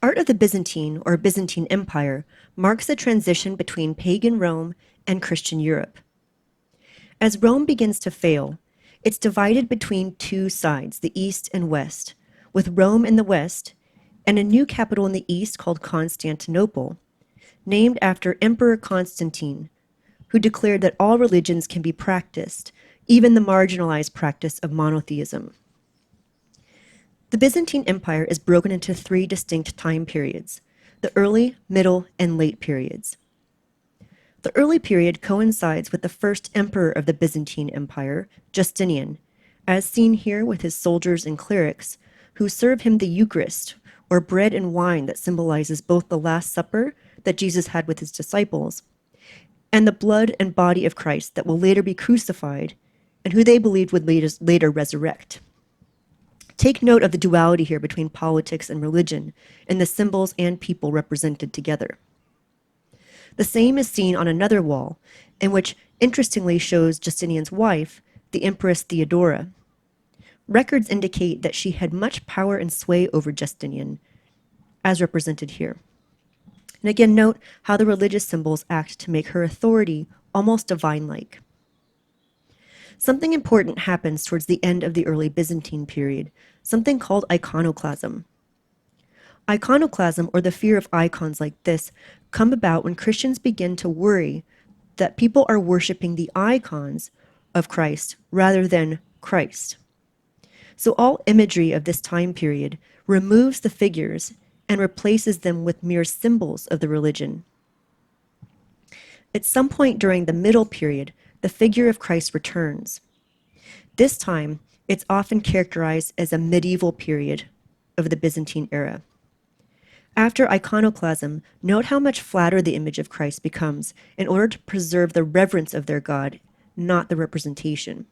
Art of the Byzantine or Byzantine Empire marks the transition between pagan Rome and Christian Europe. As Rome begins to fail, it's divided between two sides, the East and West, with Rome in the West and a new capital in the East called Constantinople, named after Emperor Constantine, who declared that all religions can be practiced, even the marginalized practice of monotheism. The Byzantine Empire is broken into three distinct time periods, the early, middle, and late periods. The early period coincides with the first emperor of the Byzantine Empire, Justinian, as seen here with his soldiers and clerics, who serve him the Eucharist, or bread and wine that symbolizes both the Last Supper that Jesus had with his disciples, and the blood and body of Christ that will later be crucified, and who they believed would later resurrect. Take note of the duality here between politics and religion, and the symbols and people represented together. The same is seen on another wall, in which interestingly shows Justinian's wife, the Empress Theodora. Records indicate that she had much power and sway over Justinian, as represented here. And again, note how the religious symbols act to make her authority almost divine-like. Something important happens towards the end of the early Byzantine period, something called iconoclasm. Iconoclasm, or the fear of icons like this, come about when Christians begin to worry that people are worshiping the icons of Christ rather than Christ. So all imagery of this time period removes the figures and replaces them with mere symbols of the religion. At some point during the middle period, the figure of Christ returns. This time, it's often characterized as a medieval period of the Byzantine era. After iconoclasm, note how much flatter the image of Christ becomes in order to preserve the reverence of their God, not the representation.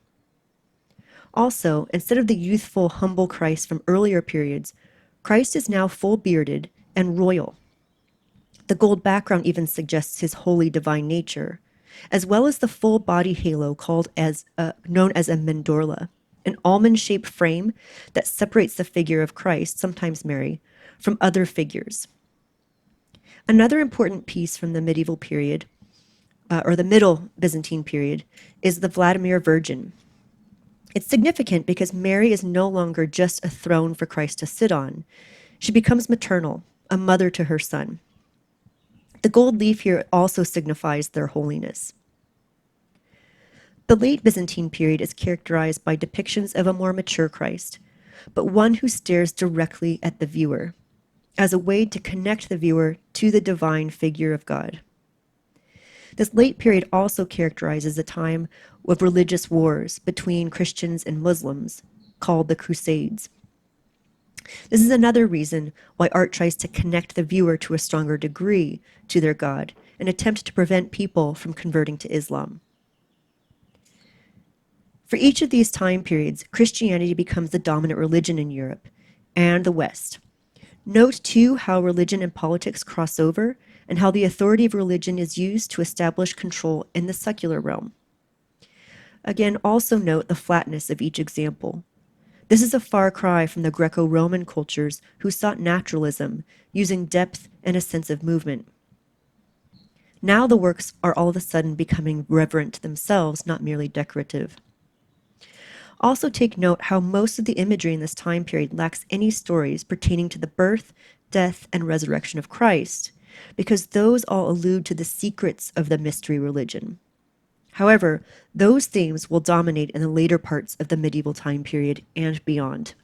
Also, instead of the youthful, humble Christ from earlier periods, Christ is now full-bearded and royal. The gold background even suggests his holy divine nature, as well as the full body halo known as a mandorla, an almond-shaped frame that separates the figure of Christ, sometimes Mary, from other figures. Another important piece from the medieval period, or the middle Byzantine period, is the Vladimir Virgin. It's significant because Mary is no longer just a throne for Christ to sit on. She becomes maternal, a mother to her son. The gold leaf here also signifies their holiness. The late Byzantine period is characterized by depictions of a more mature Christ, but one who stares directly at the viewer, as a way to connect the viewer to the divine figure of God. This late period also characterizes a time of religious wars between Christians and Muslims, called the Crusades. This is another reason why art tries to connect the viewer to a stronger degree to their God, an attempt to prevent people from converting to Islam. For each of these time periods, Christianity becomes the dominant religion in Europe and the West. Note, too, how religion and politics cross over and how the authority of religion is used to establish control in the secular realm. Again, also note the flatness of each example. This is a far cry from the Greco-Roman cultures who sought naturalism, using depth and a sense of movement. Now the works are all of a sudden becoming reverent themselves, not merely decorative. Also take note how most of the imagery in this time period lacks any stories pertaining to the birth, death, and resurrection of Christ, because those all allude to the secrets of the mystery religion. However, those themes will dominate in the later parts of the medieval time period and beyond.